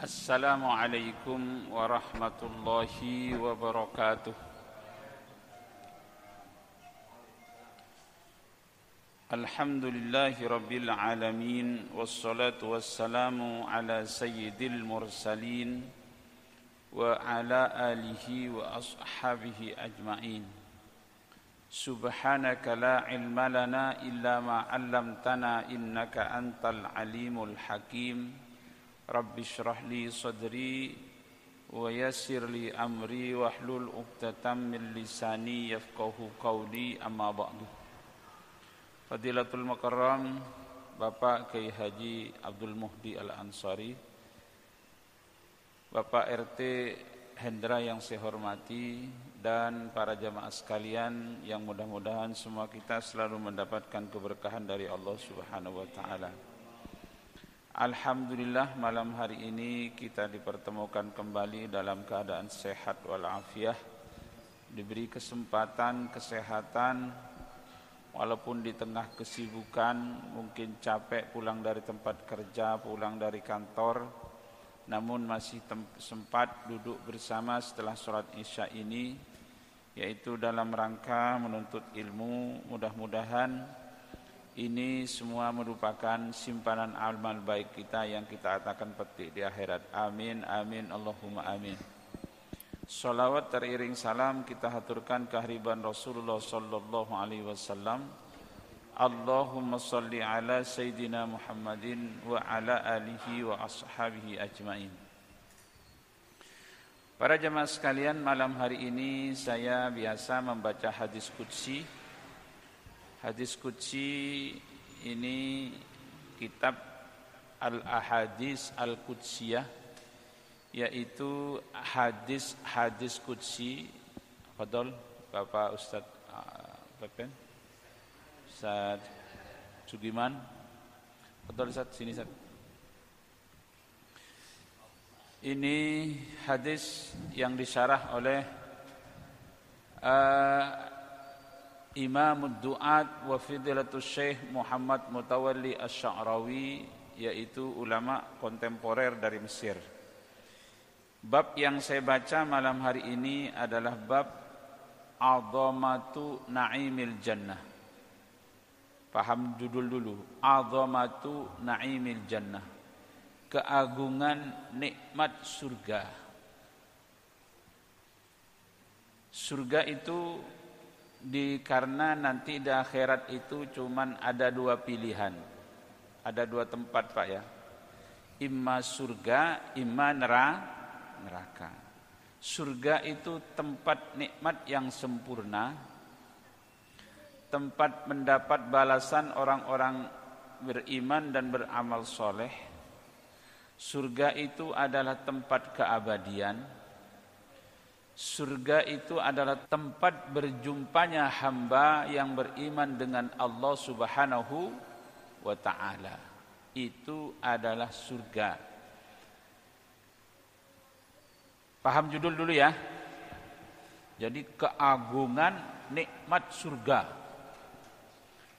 Assalamualaikum warahmatullahi wabarakatuh. Alhamdulillahi rabbil alamin. Wassalatu wassalamu ala sayyidil mursalin wa ala alihi wa ashabihi ajma'in. Subhanaka la ilma lana illa ma 'allamtana innaka antal alimul hakim. Rabbi shrah li sadri wa yassir li amri wahlul 'uqdatam min lisani yafqahu qawli, amma ba'du. Fadilatul Mukarram Bapak Kiai Haji Abdul Muhdi Al-Ansari, Bapak RT Hendra yang saya hormati, dan para jamaah sekalian yang mudah-mudahan semua kita selalu mendapatkan keberkahan dari Allah Subhanahu wa taala. Alhamdulillah, malam hari ini kita dipertemukan kembali dalam keadaan sehat walafiat, diberi kesehatan, walaupun di tengah kesibukan, mungkin capek pulang dari tempat kerja, pulang dari kantor, namun masih sempat duduk bersama setelah sholat isya ini, yaitu dalam rangka menuntut ilmu. Mudah-mudahan ini semua merupakan simpanan amal baik kita yang kita akan petik di akhirat. Amin, amin, Allahumma amin. Salawat teriring salam kita haturkan kehadiran Rasulullah sallallahu alaihi wasallam. Allahumma salli ala Sayyidina Muhammadin wa ala alihi wa ashabihi ajma'in. Para jemaah sekalian, malam hari ini saya biasa membaca hadis qudsi. Hadis qudsi ini kitab Al-Ahadis Al-Qudsiyah, yaitu hadis qudsi. Fadol Bapak Ustaz Pepen, Ustaz Sugiman. Fadol Ustaz, sini Ustaz. Ini hadis yang disyarah oleh Imamud Du'at wa Fidilatul Syekh Muhammad Mutawalli Asy-Sya'rawi, yaitu ulama kontemporer dari Mesir. Bab yang saya baca malam hari ini adalah bab Azamatu Na'imil Jannah. Paham judul dulu, Azamatu Na'imil Jannah, keagungan nikmat surga. Surga itu karena nanti di akhirat itu cuman ada dua pilihan, ada dua tempat Pak ya, imma surga, imma neraka. Surga itu tempat nikmat yang sempurna, tempat mendapat balasan orang-orang beriman dan beramal soleh. Surga itu adalah tempat keabadian. Surga itu adalah tempat berjumpanya hamba yang beriman dengan Allah Subhanahu wa ta'ala. Itu adalah surga. Paham judul dulu ya. Jadi keagungan nikmat surga.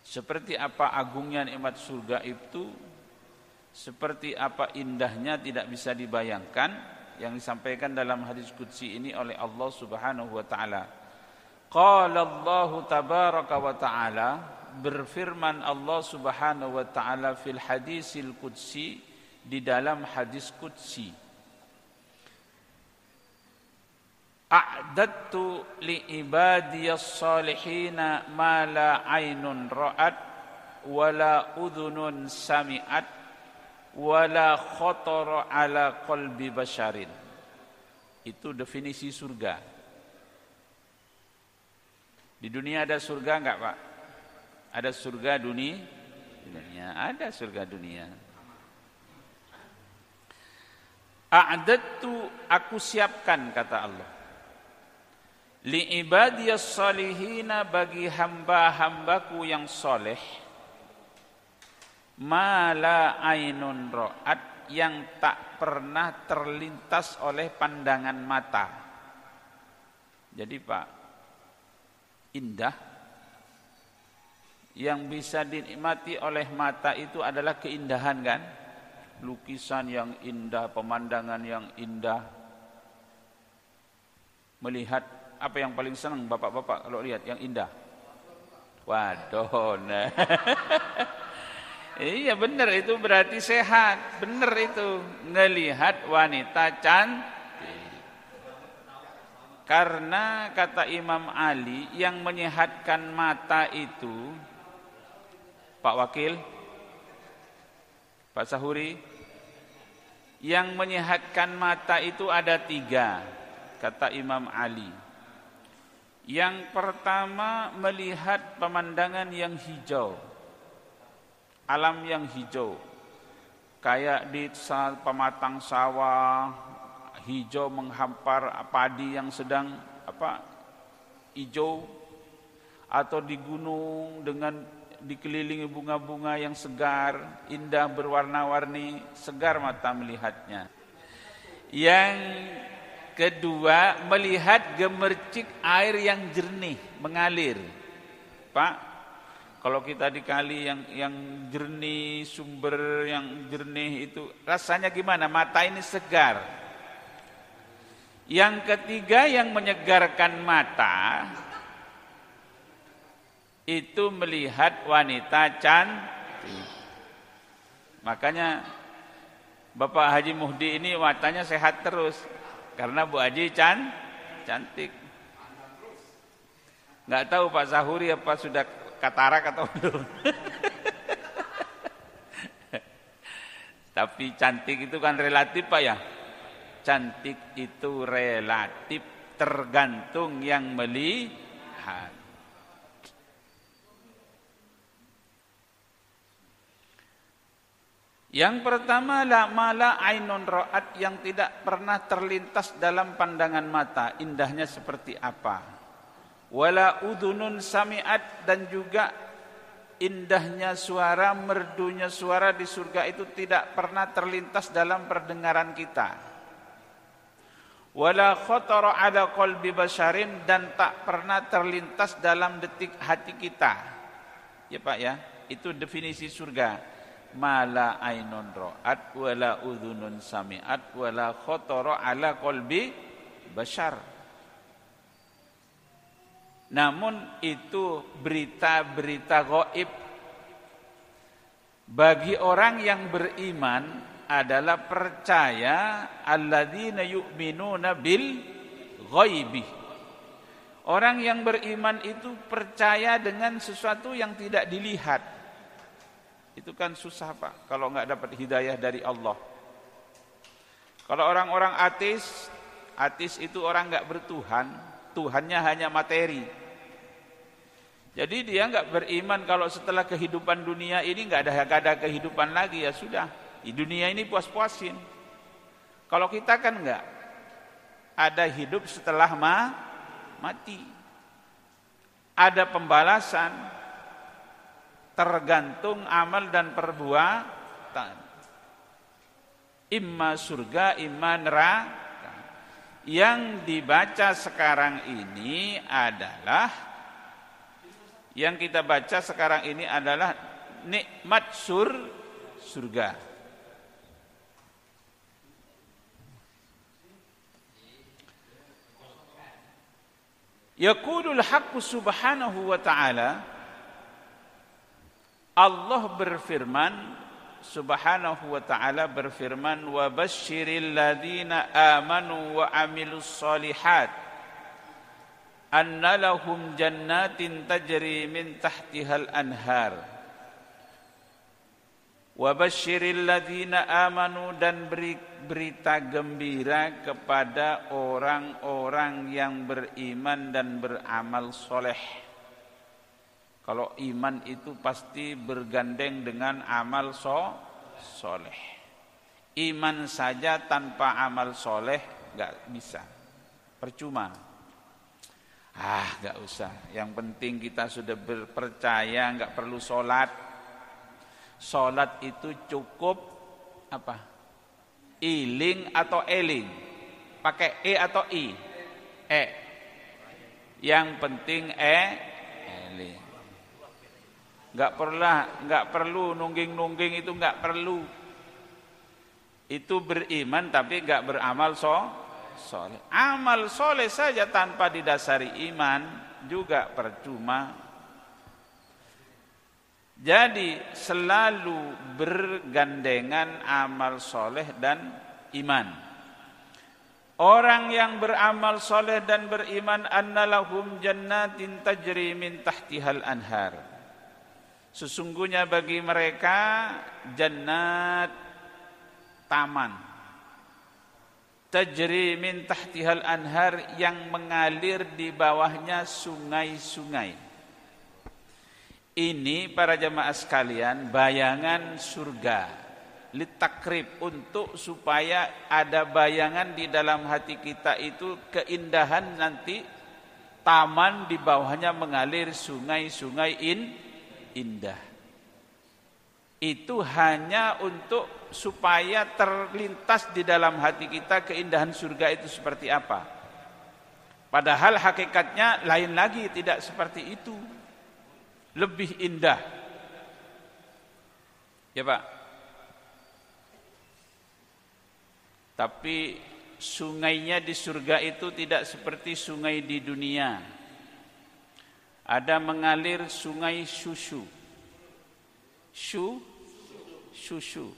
Seperti apa agungnya nikmat surga itu, seperti apa indahnya tidak bisa dibayangkan, yang disampaikan dalam hadis qudsi ini oleh Allah Subhanahu wa taala. Qala Allah tabaraka wa taala, berfirman Allah Subhanahu wa taala fil hadisil qudsi, di dalam hadis qudsi. A'dadtu li ibadiyas salihina ma la aynun ra'at wa la udhunun sami'at wala khatara ala qalbi basyarin. Itu definisi surga. Di dunia ada surga enggak Pak? Ada surga dunia? Ada surga dunia. A'dadtu, aku siapkan, kata Allah, li ibadiyas salihina, bagi hamba-hambaku yang soleh, ma la ainun ra'at, yang tak pernah terlintas oleh pandangan mata. Jadi Pak, indah yang bisa dinikmati oleh mata itu adalah keindahan kan? lukisan yang indah, pemandangan yang indah. Melihat apa yang paling senang bapak-bapak kalau lihat yang indah? Waduh, nah. Iya benar, itu berarti sehat. Benar itu, ngelihat wanita cantik. Karena kata Imam Ali, yang menyehatkan mata itu, Pak Wakil, Pak Sahuri, yang menyehatkan mata itu ada 3, kata Imam Ali. Yang pertama, melihat pemandangan yang hijau, alam yang hijau, kayak di pematang sawah, hijau menghampar padi yang sedang hijau, atau di gunung dengan dikelilingi bunga-bunga yang segar, indah, berwarna-warni, segar mata melihatnya. Yang kedua, melihat gemercik air yang jernih mengalir. Pak, kalau kita di kali yang jernih, sumber yang jernih itu rasanya gimana? Mata ini segar. Yang ketiga yang menyegarkan mata itu melihat wanita cantik. Makanya Bapak Haji Muhdi ini matanya sehat terus karena Bu Haji cantik. Nggak tahu Pak Sahuri apa sudah katarak atau belum. Tapi cantik itu kan relatif Pak ya. Cantik itu relatif, tergantung yang melihat. Yang pertama, la mala ainun ra'at, yang tidak pernah terlintas dalam pandangan mata, indahnya seperti apa. Wala udhunun sami'at, dan juga indahnya suara, merdunya suara di surga itu tidak pernah terlintas dalam pendengaran kita. Wala khatara ala qalbi basharin, dan tak pernah terlintas dalam detik hati kita. Ya Pak ya, itu definisi surga. Mala ainun ra'at wala udhunun sami'at wala khatara ala qalbi bashar. Namun itu berita-berita gaib. Bagi orang yang beriman adalah percaya alladzina yu'minuna bil ghaibi. Orang yang beriman itu percaya dengan sesuatu yang tidak dilihat. Itu kan susah Pak kalau enggak dapat hidayah dari Allah. Kalau orang-orang ateis itu orang enggak bertuhan, Tuhannya hanya materi. Jadi dia enggak beriman kalau setelah kehidupan dunia ini enggak ada kehidupan lagi, ya sudah. Di dunia ini puas-puasin. Kalau kita kan enggak. Ada hidup setelah mati. Ada pembalasan. Tergantung amal dan perbuatan. Imma surga, imma neraka. Yang dibaca sekarang ini adalah, yang kita baca sekarang ini adalah nikmat surga. Yaqulul haqqu subhanahu wa ta'ala, Allah berfirman, subhanahu wa ta'ala berfirman, wa basyiril ladzina amanu wa amilus solihat anna lahum jannatin tajri min tahtihal anhar. Wa basyiril ladzina amanu, dan beri berita gembira kepada orang-orang yang beriman dan beramal soleh. Kalau iman itu pasti bergandeng dengan amal soleh. Iman saja tanpa amal soleh gak bisa, percuma. Gak usah. Yang penting kita sudah berpercaya, gak perlu sholat. Sholat itu cukup apa? Iling atau eling? Pakai e atau i? Yang penting eling. Enggak perlu nungging-nungging, itu enggak perlu. itu beriman tapi enggak beramal soleh. Amal soleh saja tanpa didasari iman juga percuma. Jadi selalu bergandengan amal soleh dan iman. Orang yang beramal soleh dan beriman, annalahum jannatin tajri min tahtihal anhar. Sesungguhnya bagi mereka jannat, taman, tajri min tahtihal anhar, yang mengalir di bawahnya sungai-sungai. Ini para jamaah sekalian bayangan surga, litakrib, untuk supaya ada bayangan di dalam hati kita itu keindahan nanti taman di bawahnya mengalir sungai-sungai indah. Itu hanya untuk supaya terlintas di dalam hati kita keindahan surga itu seperti apa. Padahal hakikatnya lain lagi, tidak seperti itu. Lebih indah. Ya Pak. Tapi sungainya di surga itu tidak seperti sungai di dunia. Ada mengalir sungai susu. Susu.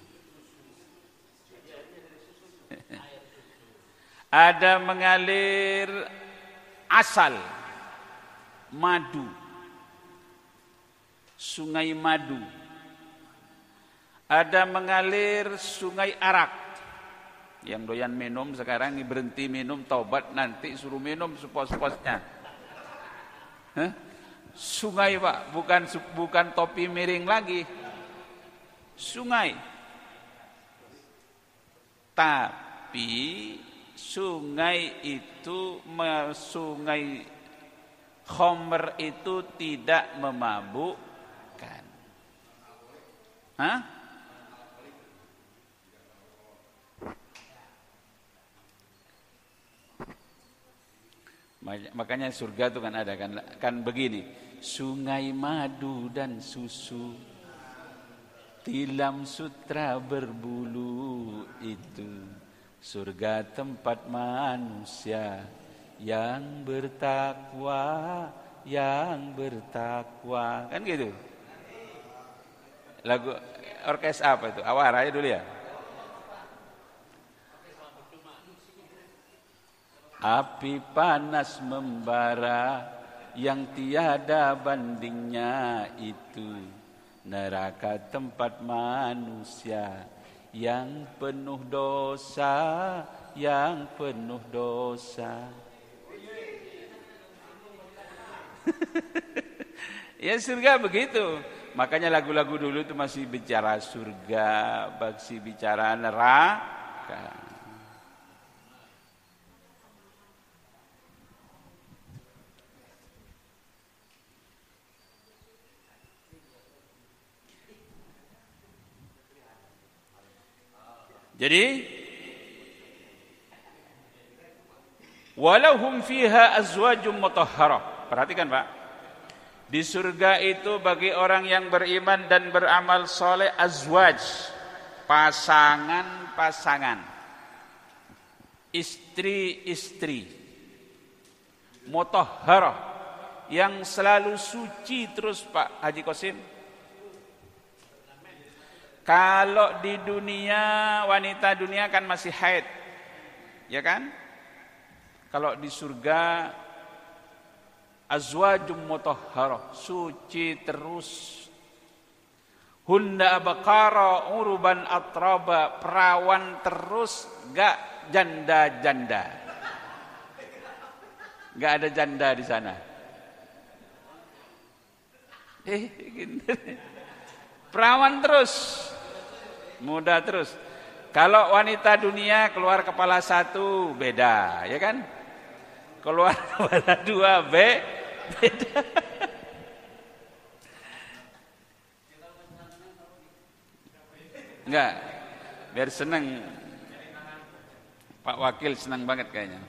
Ada mengalir asal, madu. Sungai madu. Ada mengalir sungai arak. Yang doyan minum sekarang berhenti minum, taubat, nanti suruh minum sepos-posnya. Sungai Pak, bukan topi miring lagi. Sungai. Tapi sungai itu, sungai khamr itu tidak memabuk. Makanya surga itu kan ada kan begini, sungai madu dan susu, tilam sutra berbulu, itu surga tempat manusia yang bertakwa, kan gitu. Lagu orkes apa itu? Awara ya dulu ya. Api panas membara yang tiada bandingnya, itu neraka tempat manusia yang penuh dosa, Ya surga begitu. Makanya lagu-lagu dulu itu masih bicara surga, masih bicara neraka. Jadi walahum fiha azwajum mutahharah. Perhatikan Pak. Di surga itu bagi orang yang beriman dan beramal soleh, azwaj, pasangan-pasangan, istri-istri, mutahharah, yang selalu suci terus Pak Haji Qasim. Kalau di dunia, wanita dunia kan masih haid, ya kan? Kalau di surga azwajum mutahharah, suci terus. Hunna abqara uruban atraba, perawan terus, gak janda-janda. Gak ada janda di sana. Gitu. Perawan terus, muda terus. Kalau wanita dunia keluar kepala satu beda, ya kan? Keluar kepala dua beda. Enggak, biar senang. Pak Wakil senang banget kayaknya.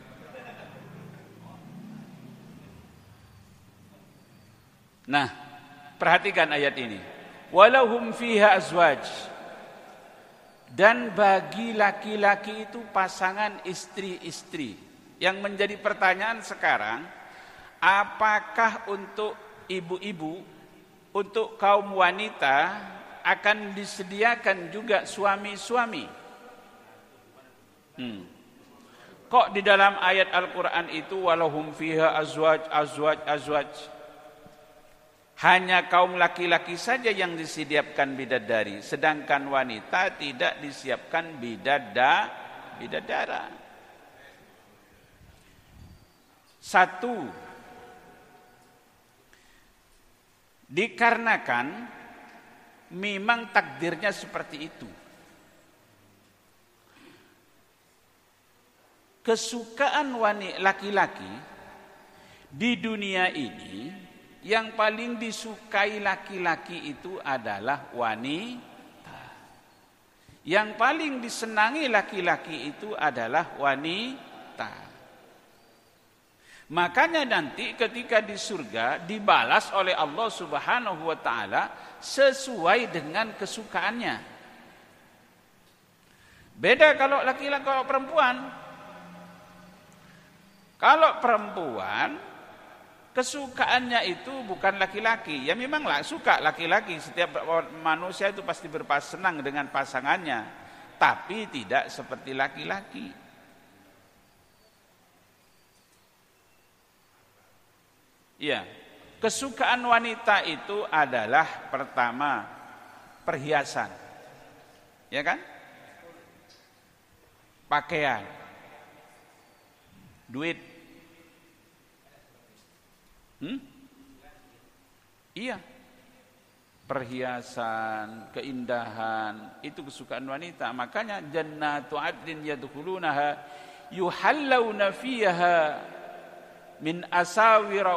Nah, perhatikan ayat ini. Walahum fiha azwaj. Dan bagi laki-laki itu pasangan istri-istri. Yang menjadi pertanyaan sekarang, apakah untuk ibu-ibu, untuk kaum wanita akan disediakan juga suami-suami? Kok di dalam ayat Al-Quran itu walahum fiha azwaj. Hanya kaum laki-laki saja yang disediakan bidadari, sedangkan wanita tidak disiapkan bidadara. Satu, dikarenakan memang takdirnya seperti itu. Kesukaan wanita laki-laki di dunia ini, yang paling disukai laki-laki itu adalah wanita. Yang paling disenangi laki-laki itu adalah wanita. Makanya nanti ketika di surga dibalas oleh Allah Subhanahu wa taala sesuai dengan kesukaannya. Beda kalau laki-laki, kalau perempuan. Kalau perempuan kesukaannya itu bukan laki-laki. Ya memanglah suka laki-laki, setiap manusia itu pasti senang dengan pasangannya, tapi tidak seperti laki-laki. Ya, kesukaan wanita itu adalah pertama perhiasan. Ya kan? Pakaian. Duit. Iya. Perhiasan, keindahan, itu kesukaan wanita. Makanya jannatu adlin yadkhulunaha yuhallawna fiha min asawira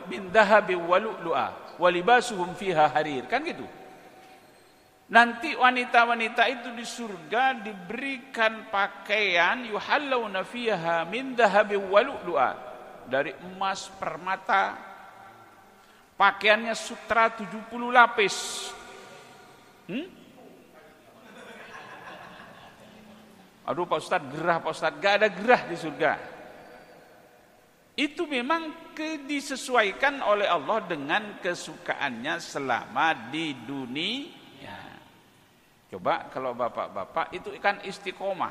min dhahabin wa lu'lu'a wa libasuhum fiha harir. Kan gitu. Nanti wanita-wanita itu di surga diberikan pakaian yuhallawna fiha min dhahabin wa lu'lu'a, dari emas, permata. Pakaiannya sutra 70 lapis. Aduh Pak Ustadz, gerah Pak Ustadz. Gak ada gerah di surga. Itu memang disesuaikan oleh Allah dengan kesukaannya selama di dunia. Coba kalau bapak-bapak itu kan istiqomah,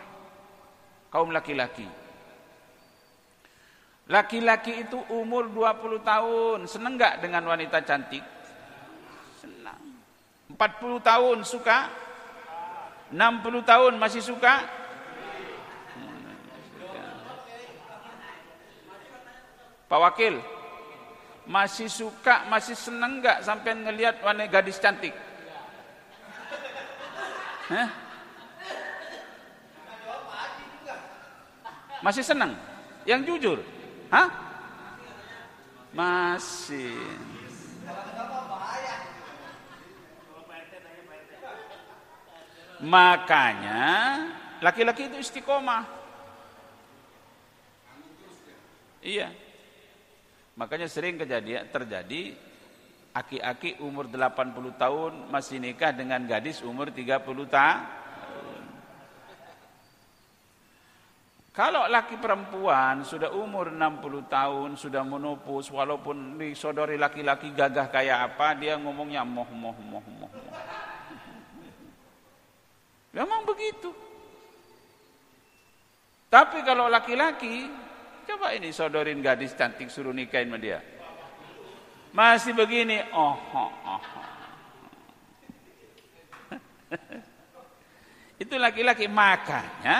kaum laki-laki. Laki-laki itu umur 20 tahun, senang gak dengan wanita cantik? Senang. 40 tahun suka? 60 tahun masih suka? Pak Wakil, masih suka, masih senang gak sampai ngelihat wanita gadis cantik? Hah? Masih senang? Yang jujur? Hah? Masih. Makanya laki-laki itu istiqomah. Iya. Makanya sering terjadi aki-aki umur 80 tahun masih nikah dengan gadis umur 30 tahun. Kalau laki perempuan sudah umur 60 tahun, sudah menopause, walaupun disodori laki-laki gagah kayak apa, dia ngomongnya moh. Memang begitu. Tapi kalau laki-laki, coba ini sodorin gadis cantik suruh nikahin sama dia. Masih begini, Itu laki-laki. Makanya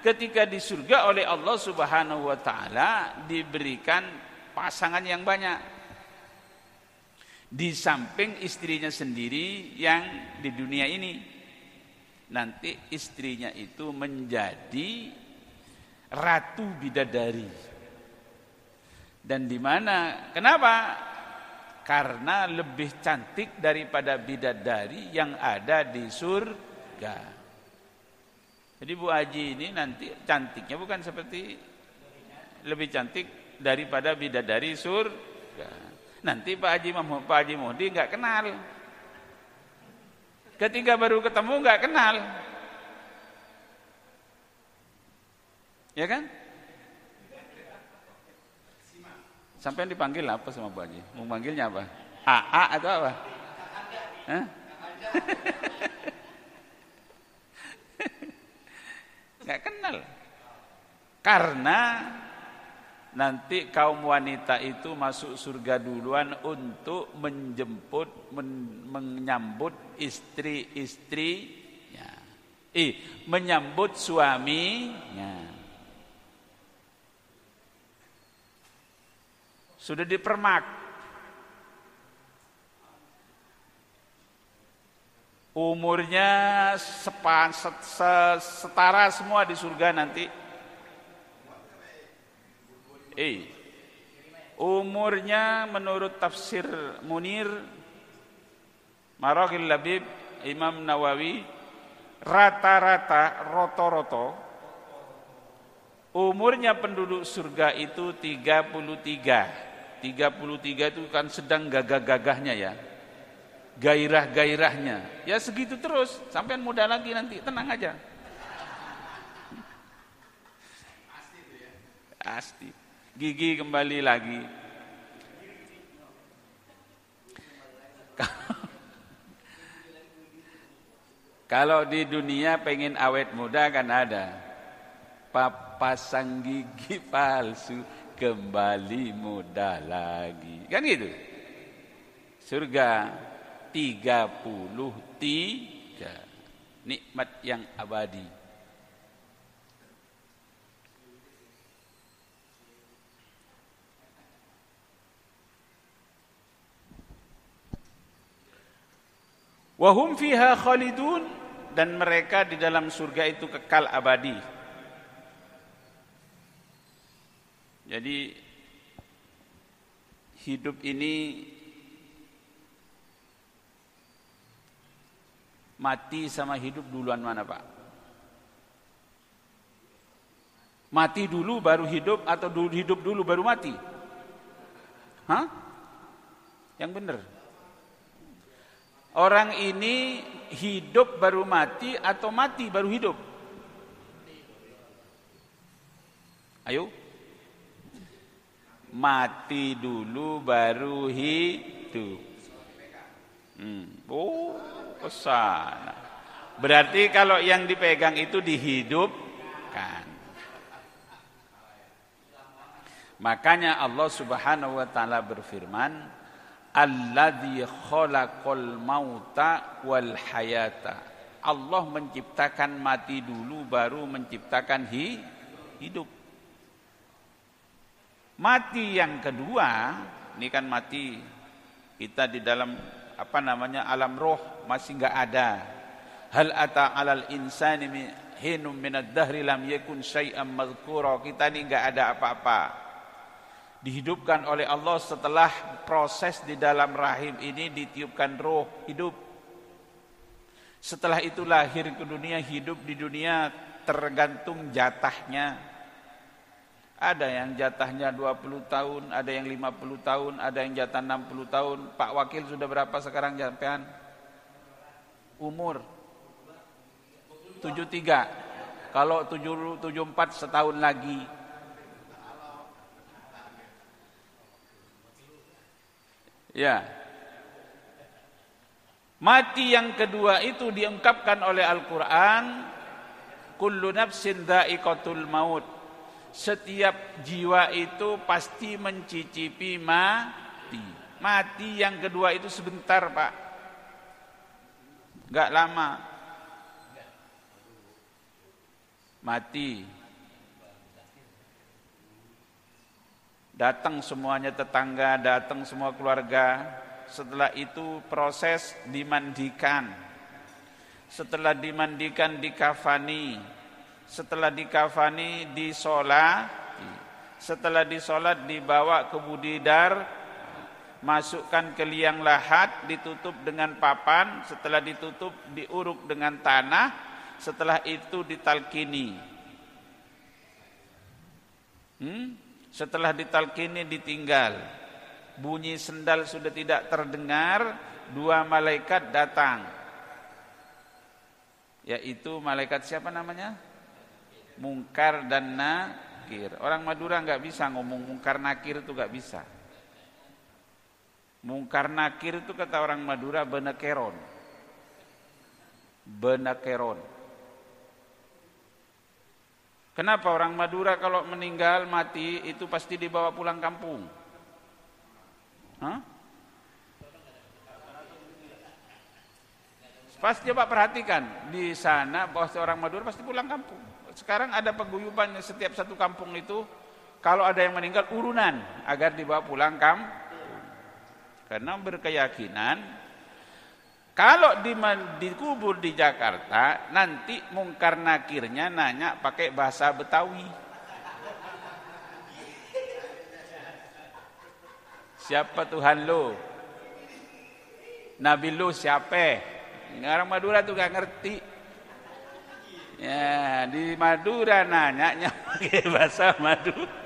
ketika di surga oleh Allah Subhanahu wa taala diberikan pasangan yang banyak. Di samping istrinya sendiri yang di dunia ini. Nanti istrinya itu menjadi ratu bidadari. Dan di mana? Kenapa? Karena lebih cantik daripada bidadari yang ada di surga. Jadi Bu Haji ini nanti cantiknya bukan seperti, lebih cantik daripada bidadari surga. Nanti Pak Haji Muhdi nggak kenal. Ketika baru ketemu nggak kenal. Ya kan? Sampai dipanggil apa sama Bu Haji? Mau manggilnya apa? AA atau apa? Hah? Nggak kenal. Karena nanti kaum wanita itu masuk surga duluan untuk menyambut istri-istrinya. Menyambut suaminya. Sudah dipermak. Umurnya setara semua di surga nanti. Umurnya menurut tafsir Munir Maraghil Labib Imam Nawawi rata-rata roto-roto umurnya penduduk surga itu 33 itu kan sedang gagah-gagahnya ya, gairah-gairahnya ya, segitu terus sampai muda lagi nanti, tenang aja. Pasti gigi kembali lagi. Kalau di dunia pengen awet muda kan ada pasang gigi palsu kembali muda lagi, kan gitu. Surga 33, nikmat yang abadi. Wahum fiha khalidun, dan mereka di dalam surga itu kekal abadi. Jadi hidup ini mati sama hidup duluan mana Pak? Mati dulu baru hidup atau hidup dulu baru mati? Hah? Yang benar. Orang ini hidup baru mati atau mati baru hidup? Ayo. Mati dulu baru hidup. Oh, kesana. Berarti kalau yang dipegang itu dihidupkan. Makanya Allah Subhanahu wa taala berfirman, alladzi khalaqal mauta wal hayata. Allah menciptakan mati dulu baru menciptakan hidup. Mati yang kedua, ini kan mati kita di dalam alam roh masih enggak ada. Hal ata 'alal insani hinum minad dahri lam yakun syai'an madhkura. Kita ini enggak ada apa-apa. Dihidupkan oleh Allah setelah proses di dalam rahim ini ditiupkan roh hidup. Setelah itu lahir ke dunia, hidup di dunia tergantung jatahnya. Ada yang jatahnya 20 tahun, ada yang 50 tahun, ada yang jatah 60 tahun. Pak Wakil sudah berapa sekarang sampean? Umur 73. Kalau 74 setahun lagi. Ya. Mati yang kedua itu diungkapkan oleh Al-Qur'an, kullu nafsin dha'iqatul maut. Setiap jiwa itu pasti mencicipi mati. Mati yang kedua itu sebentar Pak, enggak lama. Mati. Datang semuanya tetangga, datang semua keluarga. Setelah itu proses dimandikan. Setelah dimandikan dikafani. Setelah dikafani disolati. Setelah disolat dibawa ke budidar, masukkan ke liang lahat, ditutup dengan papan. Setelah ditutup diuruk dengan tanah. Setelah itu ditalkini. Setelah ditalkini ditinggal. Bunyi sendal sudah tidak terdengar, dua malaikat datang. Yaitu malaikat siapa namanya? Mungkar dan nakir. Orang Madura nggak bisa ngomong mungkar nakir itu nggak bisa. Mungkar nakir itu kata orang Madura benekeron. Benekeron. Kenapa orang Madura kalau meninggal mati itu pasti dibawa pulang kampung? Hah? Pasti coba perhatikan di sana bahwa orang Madura pasti pulang kampung. Sekarang ada paguyuban setiap satu kampung itu kalau ada yang meninggal urunan agar dibawa pulang kampung. Karena berkeyakinan kalau dikubur di Jakarta nanti mungkar nakirnya nanya pakai bahasa Betawi. Siapa Tuhan lo? Nabi lo siapa? Orang Madura tuh gak ngerti. Ya, di Madura nanya pakai bahasa Madura.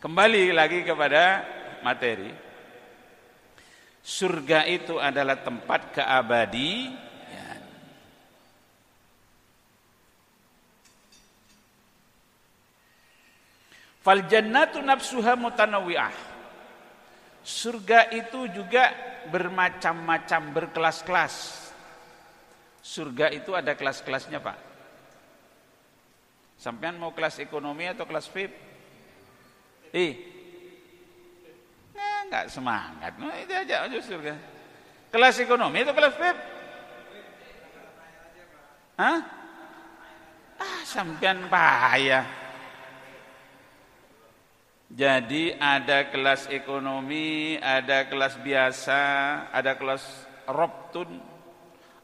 Kembali lagi kepada materi. Surga itu adalah tempat keabadian. Fal jannatu nafsuha mutanawwi'ah. Surga itu juga bermacam-macam, berkelas-kelas. Surga itu ada kelas-kelasnya, Pak. Sampean mau kelas ekonomi atau kelas VIP? Enggak semangat. Nah, itu aja surga. Kelas ekonomi atau kelas VIP? Hah? Sampean payah. Jadi ada kelas ekonomi, ada kelas biasa, ada kelas robtun,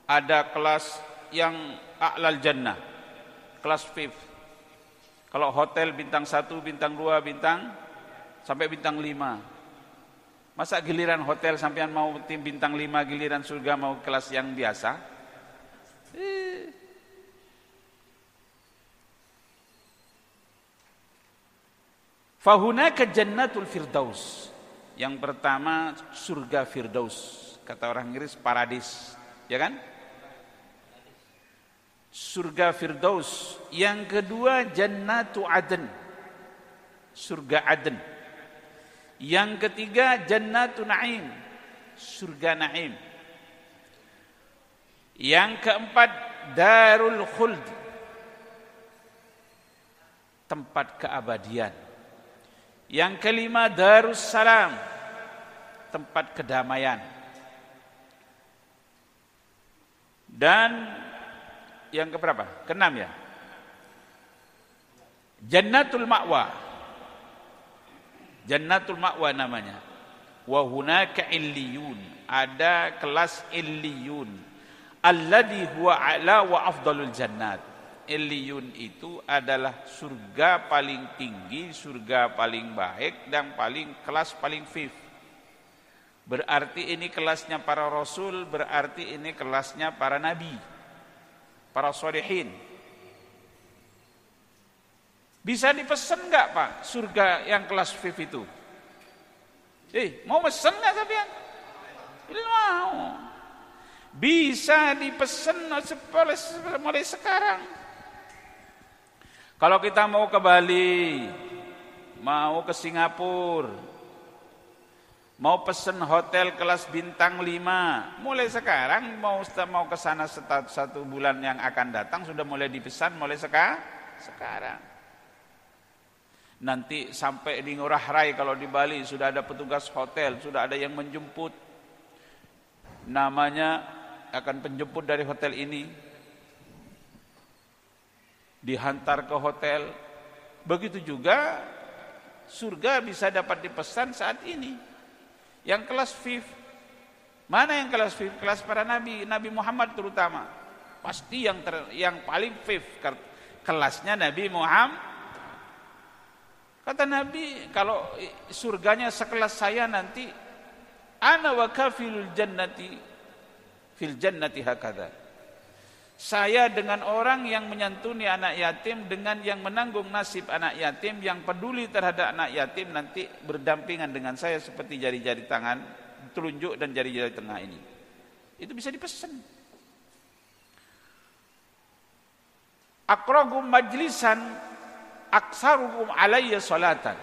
ada kelas yang a'lal jannah, kelas VIP. Kalau hotel bintang 1, bintang 2, bintang sampai bintang 5. Masa giliran hotel sampean mau tim bintang 5, giliran surga mau kelas yang biasa? Fahunaka jannatul firdaus. Yang pertama surga firdaus. Kata orang Inggris paradis, ya kan? Surga firdaus. Yang kedua jannatu aden, surga aden. Yang ketiga jannatu naim, surga naim. Yang keempat darul khuld, tempat keabadian. Yang kelima darus salam, tempat kedamaian. Dan yang keberapa? Keenam ya. Jannatul ma'wa. Jannatul ma'wa namanya. Wa hunaka illiyun. Ada kelas illiyun. Alladhi huwa a'la wa afdalul jannat. Illiyun itu adalah surga paling tinggi, surga paling baik dan kelas paling fif. Berarti ini kelasnya para rasul, berarti ini kelasnya para nabi, para sholihin. Bisa dipesan enggak Pak surga yang kelas VIP itu? Mau pesen enggak kalian? Mau. Bisa dipesan mulai sekarang. Kalau kita mau ke Bali, mau ke Singapura, mau pesen hotel kelas bintang 5, mulai sekarang mau ke sana satu bulan yang akan datang sudah mulai dipesan mulai sekarang. Nanti sampai di Ngurah Rai kalau di Bali sudah ada petugas hotel, sudah ada yang menjemput. Namanya akan penjemput dari hotel ini. Dihantar ke hotel. Begitu juga surga bisa dapat dipesan saat ini. Yang kelas VIP. Mana yang kelas VIP? Kelas para nabi, Nabi Muhammad terutama. Pasti yang paling VIP kelasnya Nabi Muhammad. Kata Nabi, kalau surganya sekelas saya nanti ana wa kafilul jannati fil jannati hakadha. Saya dengan orang yang menyantuni anak yatim, dengan yang menanggung nasib anak yatim, yang peduli terhadap anak yatim nanti berdampingan dengan saya seperti jari-jari tangan telunjuk dan jari-jari tengah ini. Itu bisa dipesan. aqragum majlisan aksaruhum alayya salatan.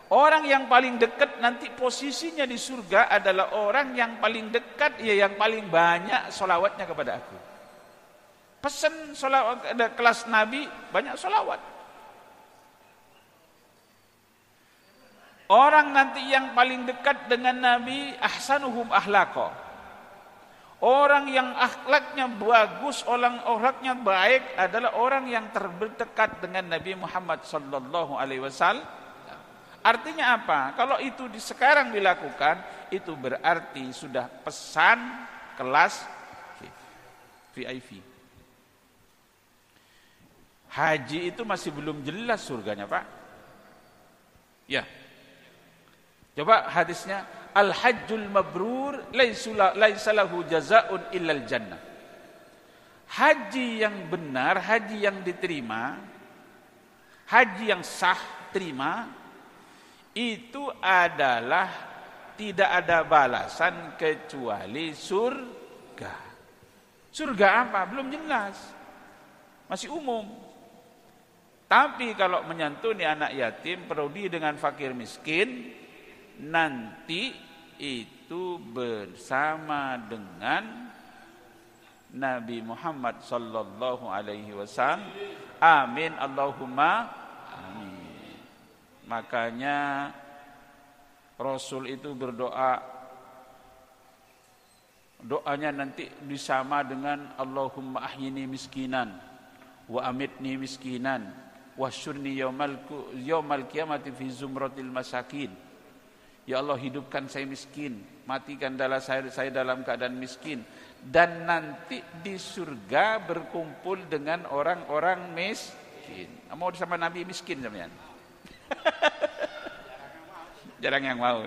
Orang yang paling dekat nanti posisinya di surga adalah orang yang paling dekat, ya yang paling banyak solawatnya kepada aku. Pesan solawat, ada kelas Nabi banyak solawat. Orang nanti yang paling dekat dengan Nabi ahsanuhum akhlaqa. Orang yang akhlaknya bagus, orang akhlaknya baik adalah orang yang terdekat dengan Nabi Muhammad sallallahu alaihi wasallam. Artinya apa? Kalau itu sekarang dilakukan, itu berarti sudah pesan kelas VIP. Haji itu masih belum jelas surganya, Pak. Ya. Coba hadisnya, al-hajjul mabrur laisa lahu jazaa'un illal jannah. Haji yang benar, haji yang diterima, haji yang sah terima, itu adalah tidak ada balasan kecuali surga. Surga apa? Belum jelas. Masih umum. Tapi kalau menyantuni anak yatim, perudi dengan fakir miskin, nanti itu bersama dengan Nabi Muhammad sallallahu alaihi wasallam. Amin Allahumma amin. Makanya Rasul itu berdoa, doanya nanti disama dengan Allahumma ahyini miskinan wa amitni miskinan wasyurni yaumal qiyamati fi zumratil masakin. Ya Allah, hidupkan saya miskin, matikan saya dalam keadaan miskin, dan nanti di surga berkumpul dengan orang-orang miskin. Mau sama Nabi miskin sampean? Jarang yang mau.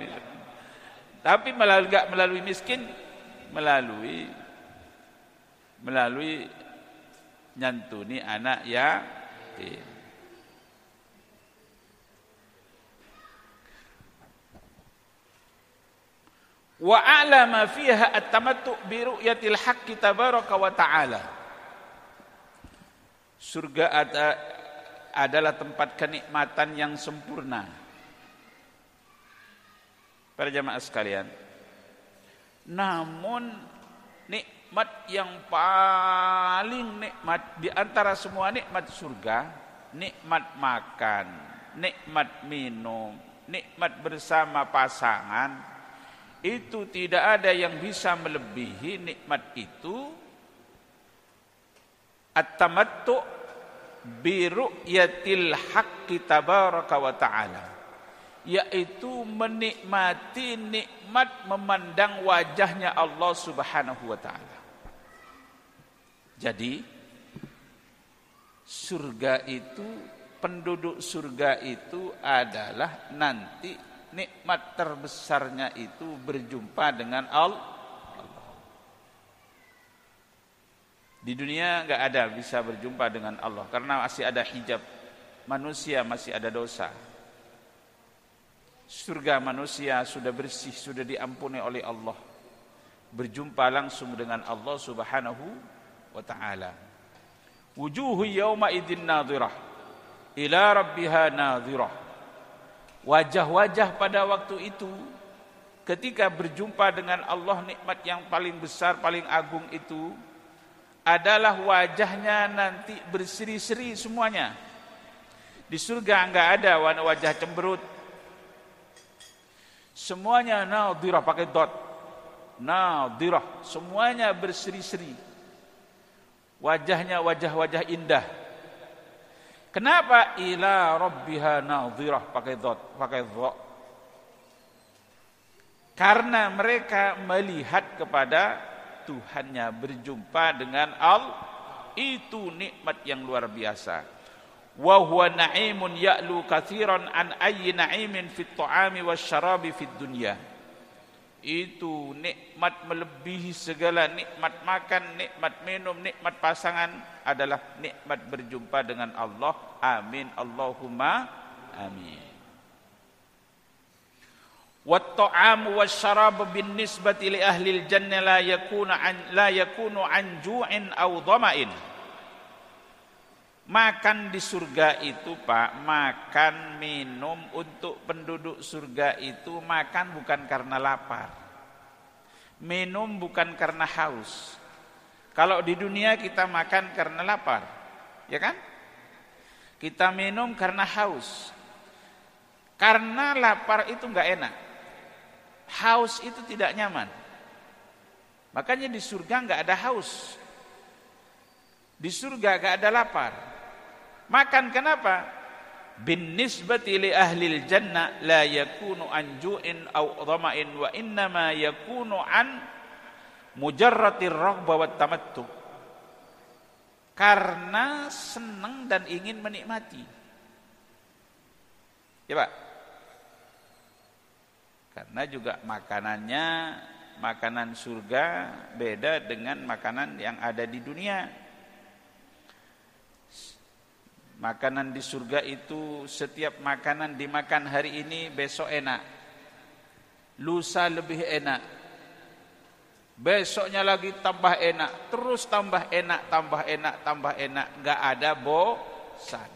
Tapi melalui miskin, melalui nyantuni anak yatim. Wa a'lama fiha at-tamattu bi ru'yatil haqqi tabaraka wa ta'ala. Surga adalah tempat kenikmatan yang sempurna. Para jamaah sekalian, namun nikmat yang paling nikmat di antara semua nikmat surga, nikmat makan, nikmat minum, nikmat bersama pasangan, itu tidak ada yang bisa melebihi nikmat itu. At-tamattu bi ru'yatil haqqi tabaraka wa ta'ala, yaitu menikmati nikmat memandang wajahnya Allah Subhanahu wa ta'ala. Jadi surga itu, penduduk surga itu adalah nanti nikmat terbesarnya itu berjumpa dengan Allah. Di dunia enggak ada bisa berjumpa dengan Allah karena masih ada hijab, manusia masih ada dosa. Surga manusia sudah bersih, sudah diampuni oleh Allah, berjumpa langsung dengan Allah Subhanahu wa ta'ala. Wujuhu yawma idzin nadhirah ila rabbiha nadhirah. Wajah-wajah pada waktu itu ketika berjumpa dengan Allah, nikmat yang paling besar, paling agung itu adalah wajahnya nanti berseri-seri semuanya. Di surga enggak ada wajah cemberut. Semuanya nadhirah, pakai dot. Nadhirah, semuanya berseri-seri. Wajahnya wajah-wajah indah. Kenapa ila rabbiha nadhirah, pakai dot, pakai dha? Karena mereka melihat kepada Tuhannya, berjumpa dengan Allah. Itu nikmat yang luar biasa. Wa huwa na'imun ya'lu katsiran an ayyi na'imin fit ta'ami wasyarabi fid dunya. Itu nikmat melebihi segala nikmat makan, nikmat minum, nikmat pasangan, adalah nikmat berjumpa dengan Allah. Amin Allahumma amin. Wat ta'amu wasyarabu bin nisbati li ahli al-jannah la yakunu an ju'in aw dhama'in. Makan di surga itu Pak, makan minum untuk penduduk surga itu makan bukan karena lapar. Minum bukan karena haus. Kalau di dunia kita makan karena lapar, ya kan? Kita minum karena haus. Karena lapar itu enggak enak. Haus itu tidak nyaman. Makanya di surga enggak ada haus. Di surga enggak ada lapar. Makan kenapa? Bin nisbati li ahlil jannah la yakunu an ju'in aw dhama'in wa innama yakunu an mujarratir raghbah wat tamattu. Karena senang dan ingin menikmati. Ya Pak. Karena juga makanannya, makanan surga beda dengan makanan yang ada di dunia. Makanan di surga itu setiap makanan dimakan hari ini besok enak. Lusa lebih enak. Besoknya lagi tambah enak, terus tambah enak, tambah enak, tambah enak, enggak ada bosan.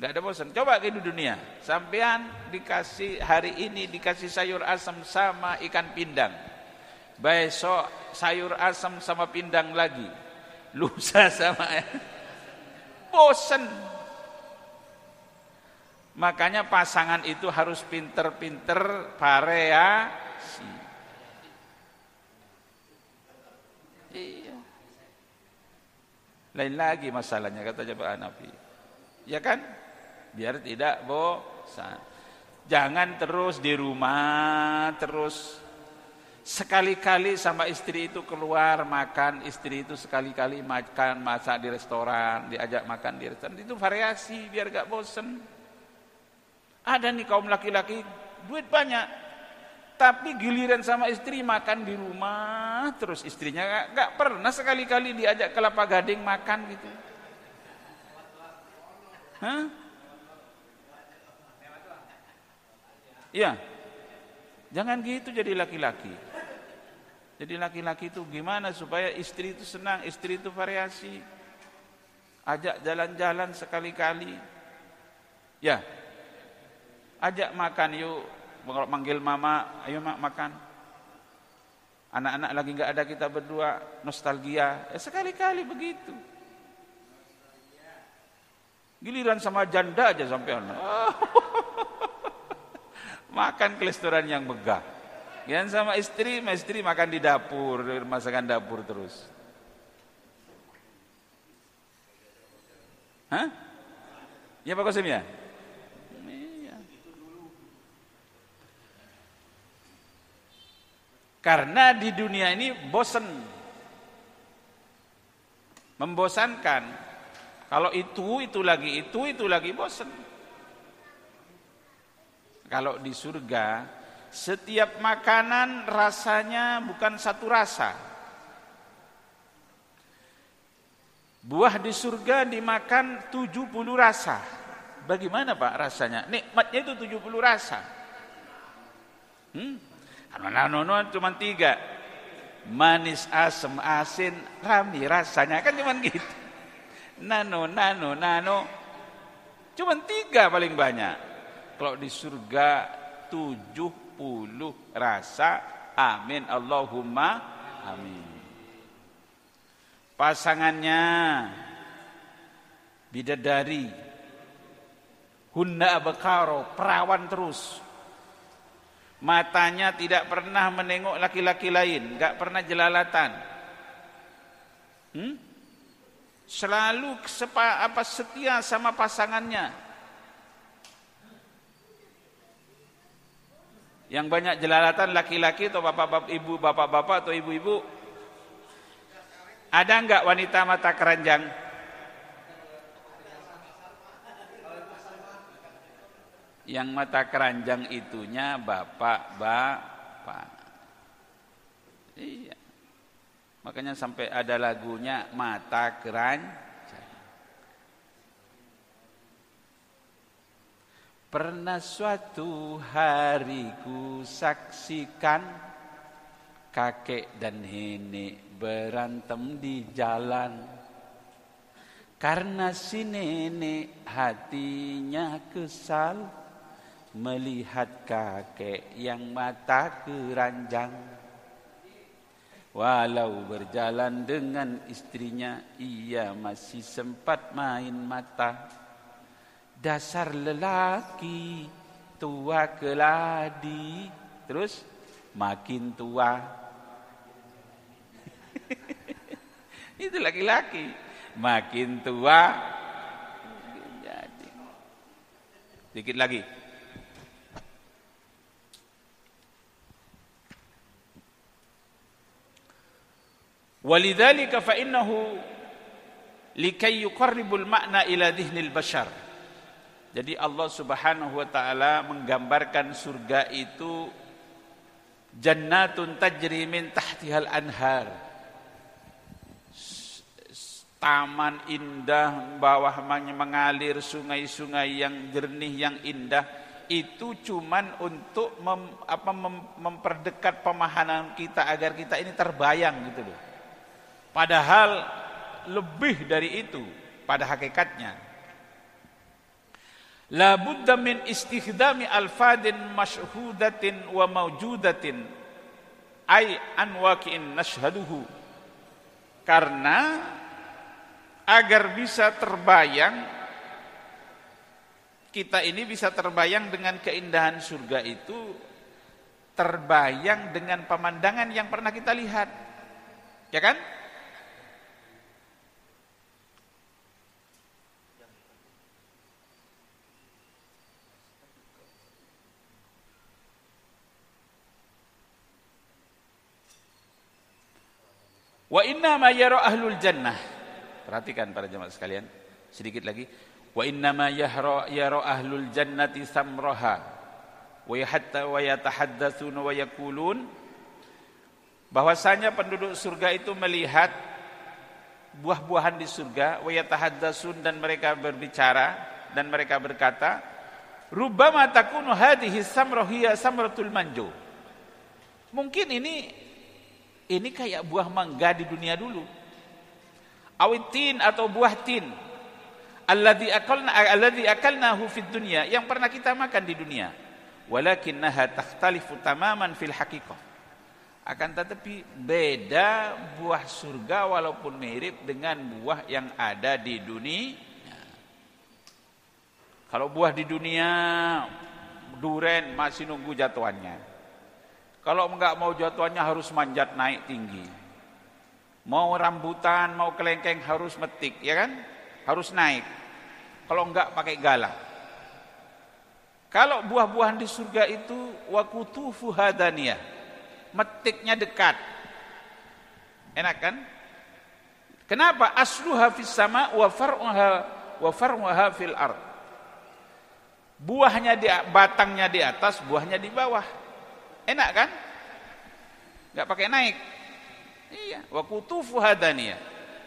Enggak ada bosan. Coba ke dunia, sampean dikasih hari ini dikasih sayur asam sama ikan pindang. Besok sayur asam sama pindang lagi. Lusa sama bosan. Makanya pasangan itu harus pinter-pinter variasi. Iya. Lain lagi masalahnya kata Pak Hanafi. Ya kan? Biar tidak bosan. Jangan terus di rumah terus. Sekali-kali sama istri itu keluar makan, istri itu sekali-kali makan, masak di restoran, diajak makan di restoran. Itu variasi biar gak bosen. Ada nih kaum laki-laki duit banyak, tapi giliran sama istri makan di rumah terus, istrinya gak pernah sekali-kali diajak ke Kelapa Gading makan gitu. Hah? Iya. Jangan gitu jadi laki-laki. Jadi laki-laki itu gimana supaya istri itu senang, istri itu variasi. Ajak jalan-jalan sekali-kali. Ya. Ajak makan yuk. Kalau manggil mama, ayo mak makan. Anak-anak lagi enggak ada, kita berdua nostalgia. Ya sekali-kali begitu. Giliran sama janda aja sampai makan ke restoran yang megah. Yang sama istri makan di dapur, masakan dapur terus. Hah? Ya Pak Qasim ya? Iya. Karena di dunia ini bosan. Membosankan. Kalau itu lagi bosan. Kalau di surga setiap makanan rasanya bukan satu rasa. Buah di surga dimakan 70 rasa. Bagaimana Pak rasanya? Nikmatnya itu 70 rasa. Nano cuma 3. Manis, asam, asin, rami rasanya kan cuma gitu. Nano. Cuma 3 paling banyak. Kalau di surga 70 rasa. Amin Allahumma amin. Pasangannya bidadari, hunna abkaro, perawan terus. Matanya tidak pernah menengok laki-laki lain, enggak pernah jelalatan. Selalu setia sama pasangannya. Yang banyak jelalatan laki-laki atau bapak-bapak atau ibu-ibu? Ada enggak wanita mata keranjang? Yang mata keranjang itunya bapak-bapak. Iya. Makanya sampai ada lagunya mata keranjang. Pernah suatu hari ku saksikan kakek dan nenek berantem di jalan. Karena si nenek hatinya kesal melihat kakek yang mata keranjang. Walau berjalan dengan istrinya, ia masih sempat main mata. Dasar lelaki tua keladi. Terus makin tua. Itu laki-laki. Makin tua jadi. Dikit lagi. Walidzalika fa innahu likay yuqarribul makna ila dhihnil bashar. Jadi Allah Subhanahu wa taala menggambarkan surga itu jannatun tajri min tahtihal anhar. Taman indah, bawahnya mengalir sungai-sungai yang jernih, yang indah. Itu cuman untuk memperdekat pemahaman kita agar kita ini terbayang gitu loh. Padahal lebih dari itu pada hakikatnya. La budda min istikhdami alfadin masyhudatin wa mawjudatin ay an waqi'in nashhaduhu. Karena agar bisa terbayang, kita ini bisa terbayang dengan keindahan surga itu, terbayang dengan pemandangan yang pernah kita lihat, ya kan? Wa inna ma yara ahlul jannah. Perhatikan para jemaah sekalian, sedikit lagi. Wa inna ma yara ahlul jannati samraha wa yatahaddatsuna wa yaqulun. Bahwasanya penduduk surga itu melihat buah-buahan di surga, wa yatahaddatsun, dan mereka berbicara dan mereka berkata, rubbama takunu hadhihi samrah hiya samratul manju. Mungkin ini kayak buah mangga di dunia dulu. Awitin, atau buah tin. Alladzi akalnahu fid dunya, yang pernah kita makan di dunia. Walakinnaha takhtalifu tamaman fil haqiqah. Akan tetapi beda buah surga walaupun mirip dengan buah yang ada di dunia. Kalau buah di dunia duren masih nunggu jatuhannya. Kalau enggak mau jatuhannya harus manjat naik tinggi. Mau rambutan, mau kelengkeng harus metik, ya kan? Harus naik. Kalau enggak pakai galah. Kalau buah-buahan di surga itu waqutufu hadaniyah, metiknya dekat. Enak kan? Kenapa? Asluha fis sama wa far'uha fil ard. Buahnya batangnya di atas, buahnya di bawah. Enak kan? Enggak pakai naik. Iya, wa qutufu hadaniyah.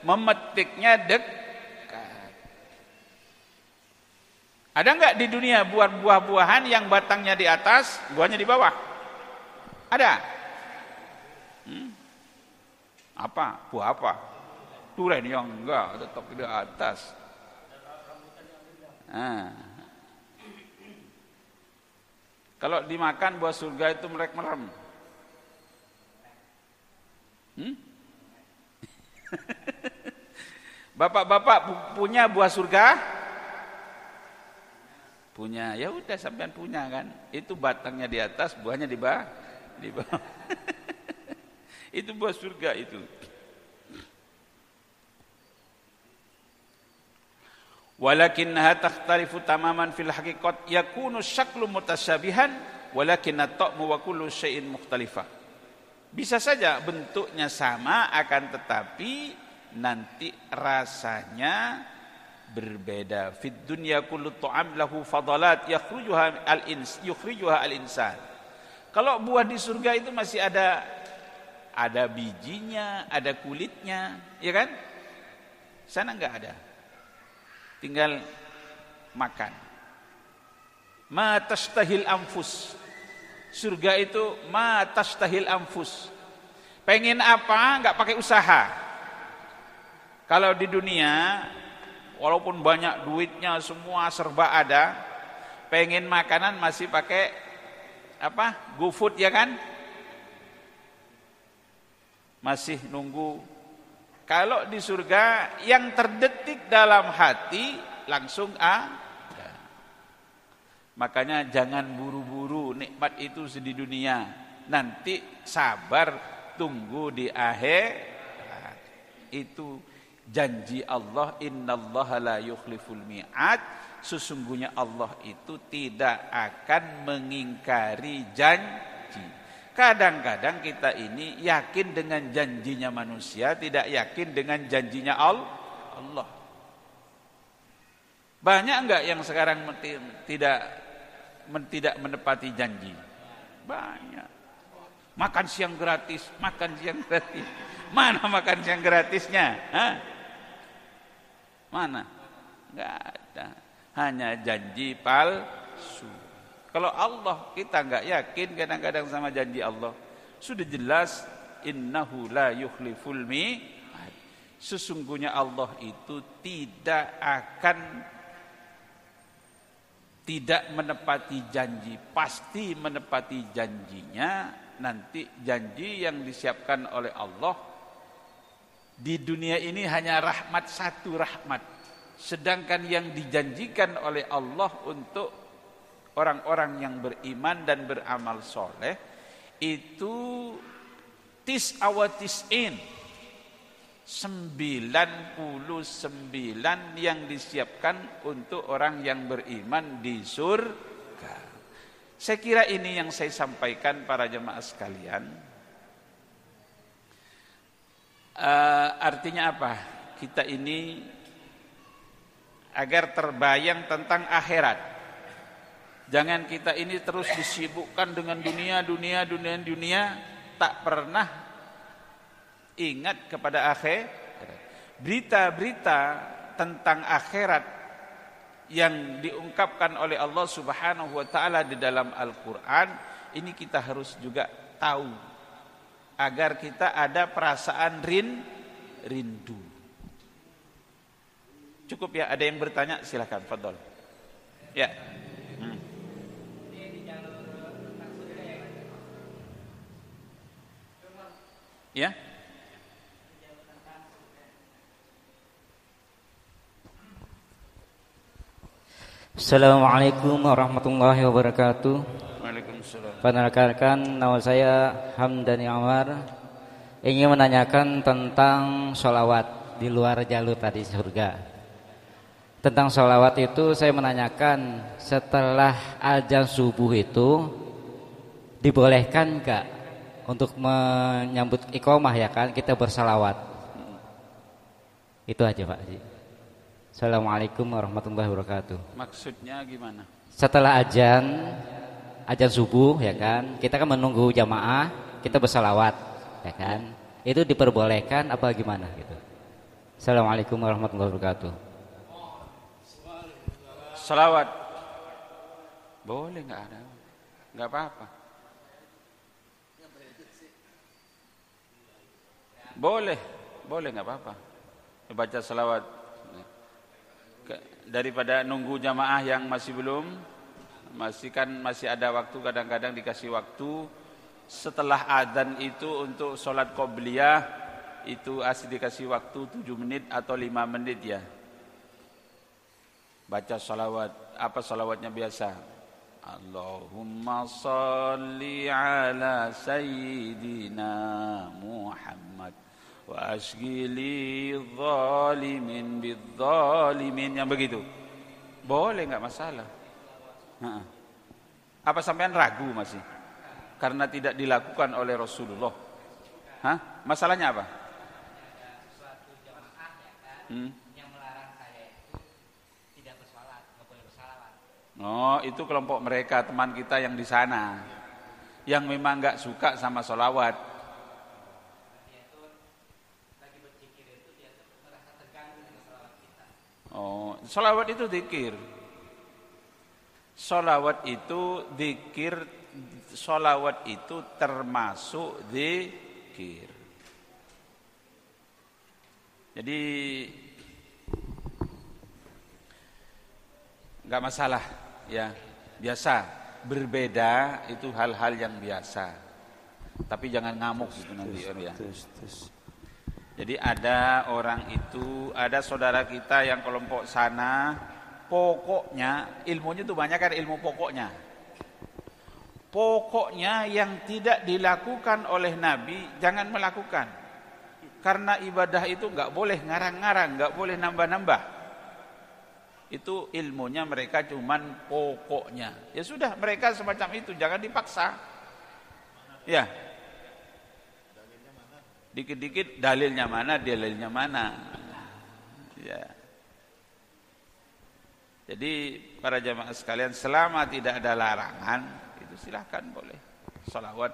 Memetiknya dekat. Ada enggak di dunia buah-buahan yang batangnya di atas, buahnya di bawah? Ada? Apa? Buah apa? Durian yang enggak, tetap di atas. Kalau dimakan buah surga itu merem. Bapak-bapak punya buah surga? Punya. Ya udah, sampean punya kan? Itu batangnya di atas, buahnya di bawah. Itu buah surga itu. Walakinnaha takhtalifu tamaman fil haqiqat yakunu syaklu mutasyabihan walakinna ta'mu wa kullu syai'in mukhtalifah. Bisa saja bentuknya sama, akan tetapi nanti rasanya berbeda. Fid dunya kullu ta'am lahu fadalat yukhrijuha al-insan. Kalau buah di surga itu masih ada bijinya, ada kulitnya, ya kan? Sana enggak ada. Tinggal makan. Ma tashtahil anfus. Surga itu ma tashtahil anfus. Pengen apa enggak pakai usaha. Kalau di dunia walaupun banyak duitnya, semua serba ada, pengen makanan masih pakai apa? GoFood ya kan? Masih nunggu. Kalau di surga yang terdetik dalam hati langsung ada. Makanya jangan buru-buru nikmat itu di dunia. Nanti sabar tunggu di akhir. Itu janji Allah, innallaha la yukhliful mi'ad. Sesungguhnya Allah itu tidak akan mengingkari janji. Kadang-kadang kita ini yakin dengan janjinya manusia, tidak yakin dengan janjinya Allah. Banyak enggak yang sekarang tidak menepati janji? Banyak. Makan siang gratis. Mana makan siang gratisnya? Hah? Mana? Enggak ada. Hanya janji palsu. Kalau Allah kita enggak yakin kadang-kadang sama janji Allah. Sudah jelas innahu la yukhliful mi'ad. Sesungguhnya Allah itu tidak menepati janji, pasti menepati janjinya. Nanti janji yang disiapkan oleh Allah di dunia ini hanya satu rahmat. Sedangkan yang dijanjikan oleh Allah untuk orang-orang yang beriman dan beramal soleh itu 99 yang disiapkan untuk orang yang beriman di surga. Saya kira ini yang saya sampaikan para jemaah sekalian. Artinya apa? Kita ini agar terbayang tentang akhirat. Jangan kita ini terus disibukkan dengan dunia, tak pernah ingat kepada akhirat. Berita-berita tentang akhirat yang diungkapkan oleh Allah Subhanahu wa taala di dalam Al-Qur'an, ini kita harus juga tahu agar kita ada perasaan rindu. Cukup ya, ada yang bertanya silakan, fadhol. Ya. Ya. Assalamualaikum warahmatullahi wabarakatuh. Waalaikumsalam. Perkenalkan, nama saya Hamdani Amar. Ingin menanyakan tentang sholawat di luar jalur tadi surga. Tentang sholawat itu saya menanyakan, setelah azan subuh itu dibolehkan enggak untuk menyambut iqamah ya kan kita bersalawat? Itu aja Pak Haji. Assalamualaikum warahmatullahi wabarakatuh. Maksudnya gimana? Setelah azan subuh ya kan, kita kan menunggu jamaah, kita bersalawat ya kan. Itu diperbolehkan apa gimana gitu? Assalamualaikum warahmatullahi wabarakatuh. Salawat boleh, nggak ada, nggak apa-apa. Boleh nggak apa-apa. Baca salawat daripada nunggu jamaah yang masih belum, masih ada waktu. Kadang-kadang dikasih waktu setelah adzan itu untuk sholat qobliyah itu dikasih waktu 7 menit atau 5 menit ya. Baca salawat, apa salawatnya biasa? Allahumma salli ala sayyidina Muhammad wa ashghili zalimin bidzalimin, yang begitu. Boleh, enggak masalah. Apa sampean ragu masih? Karena tidak dilakukan oleh Rasulullah. Masalahnya apa? Oh, itu kelompok mereka, teman kita yang di sana, yang memang nggak suka sama sholawat. Oh, sholawat itu zikir. Sholawat itu zikir. Sholawat itu termasuk zikir. Jadi nggak masalah, ya biasa. Berbeda itu hal-hal yang biasa. Tapi jangan ngamuk gitu nanti ya. Jadi ada orang itu, ada saudara kita yang kelompok sana, pokoknya ilmunya itu banyak kan ilmu pokoknya. Pokoknya yang tidak dilakukan oleh Nabi jangan melakukan. Karena ibadah itu nggak boleh ngarang-ngarang, nggak boleh nambah-nambah. Itu ilmunya mereka cuman pokoknya. Ya sudah, mereka semacam itu, jangan dipaksa. Ya. Dikit-dikit dalilnya mana. Ya. Jadi para jamaah sekalian, selama tidak ada larangan, itu silahkan boleh sholawat.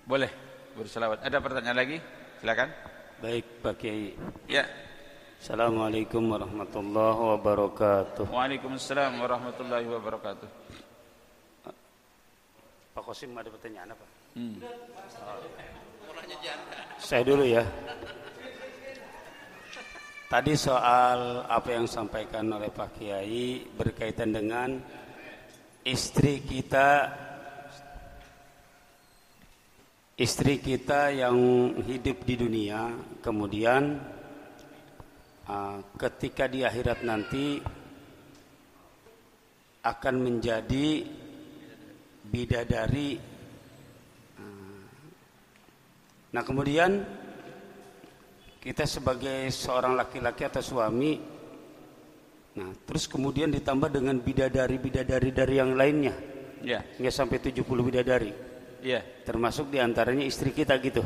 Boleh berselawat. Ada pertanyaan lagi? Silakan. Baik Pak Kiai. Ya. Assalamualaikum warahmatullahi wabarakatuh. Waalaikumsalam warahmatullahi wabarakatuh. Pak Qasim ada pertanyaan apa? Saya dulu ya. Tadi soal apa yang disampaikan oleh Pak Kiai berkaitan dengan istri kita yang hidup di dunia, kemudian ketika di akhirat nanti akan menjadi bidadari. Nah kemudian kita sebagai seorang laki-laki atau suami, nah terus kemudian ditambah dengan bidadari dari yang lainnya, nggak sampai 70 bidadari. Termasuk diantaranya istri kita gitu.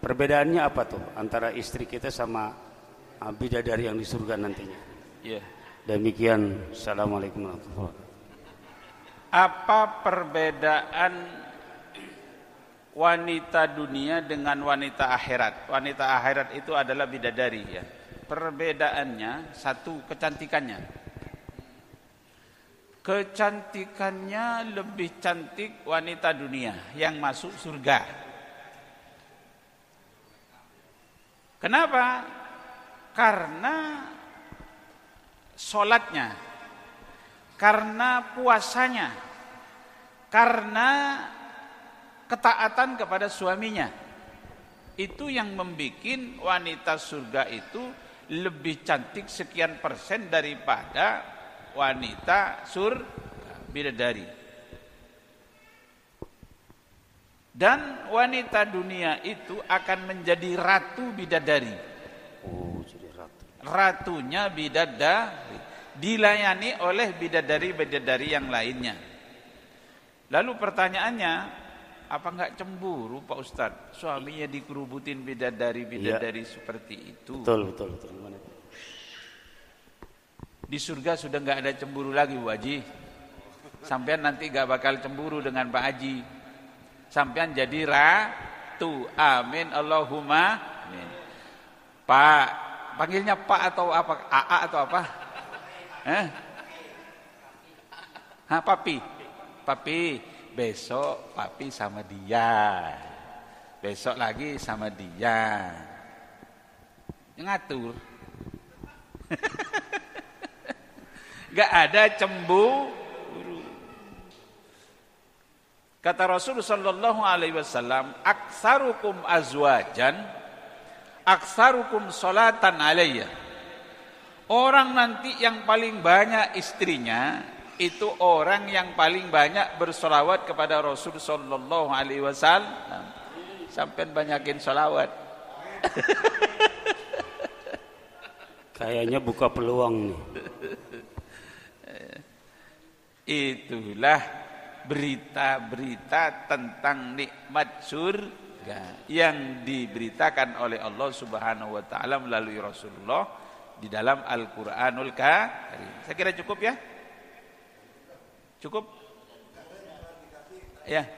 Perbedaannya apa tuh antara istri kita sama bidadari yang di surga nantinya? Demikian. Assalamualaikum warahmatullahi wabarakatuh. Apa perbedaan wanita dunia dengan wanita akhirat? Wanita akhirat itu adalah bidadari ya. Perbedaannya satu, kecantikannya. Kecantikannya lebih cantik wanita dunia yang masuk surga. Kenapa? Karena sholatnya, karena puasanya, karena ketaatan kepada suaminya. Itu yang membuat wanita surga itu lebih cantik sekian persen daripada wanita bidadari. Dan wanita dunia itu akan menjadi ratu bidadari. Jadi ratu. Ratunya bidadari, dilayani oleh bidadari-bidadari yang lainnya. Lalu pertanyaannya, apa enggak cemburu Pak Ustadz? Suaminya dikerubutin bidadari-bidadari seperti itu. Betul. Di surga sudah enggak ada cemburu lagi Bu Haji. Sampean nanti enggak bakal cemburu dengan Pak Haji. Sampean jadi ratu. Amin Allahumma amin. Pak, panggilnya Pak atau apa? AA atau apa? Papi. Besok papi sama dia. Besok lagi sama dia. Ngatur. Gak ada cemburu. Kata Rasulullah sallallahu alaihi wasallam, "Aktsarukum azwajan, aktsarukum salatan alayya." Orang nanti yang paling banyak istrinya itu orang yang paling banyak bersolawat kepada Rasul sallallahu alaihi wasallam. Sampai banyakin solawat. Kayaknya buka peluang nih. Itulah berita-berita tentang nikmat surga yang diberitakan oleh Allah Subhanahu wa taala melalui Rasulullah di dalam Al-Qur'anul Karim. Saya kira cukup ya? Cukup? Ya.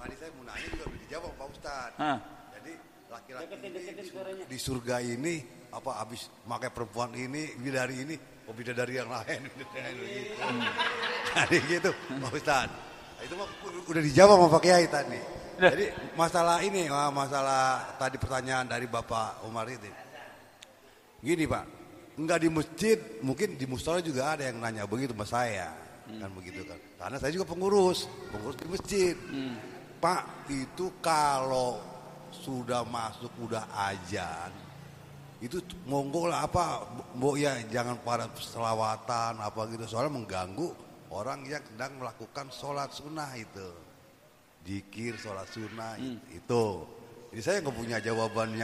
Tadi saya mau nanya juga belum dijawab Pak Ustadz. Jadi laki-laki ini di surga ini apa habis pakai perempuan ini, bidadari ini, bidadari yang lain gitu. Jadi gitu Pak Ustadz. Itu mah udah dijawab sama Pak Kiai tadi. Jadi masalah ini, masalah tadi pertanyaan dari Bapak Umar itu. Gini Pak, enggak di masjid, mungkin di musola juga ada yang nanya begitu sama saya. Kan begitu kan. Karena saya juga pengurus di masjid. Pak, itu kalau sudah masuk udah azan, itu monggo lah apa, mbok ya jangan pada selawatan apa gitu, soalnya mengganggu orang yang sedang melakukan sholat sunnah itu, zikir sholat sunnah itu. Jadi saya nggak punya jawaban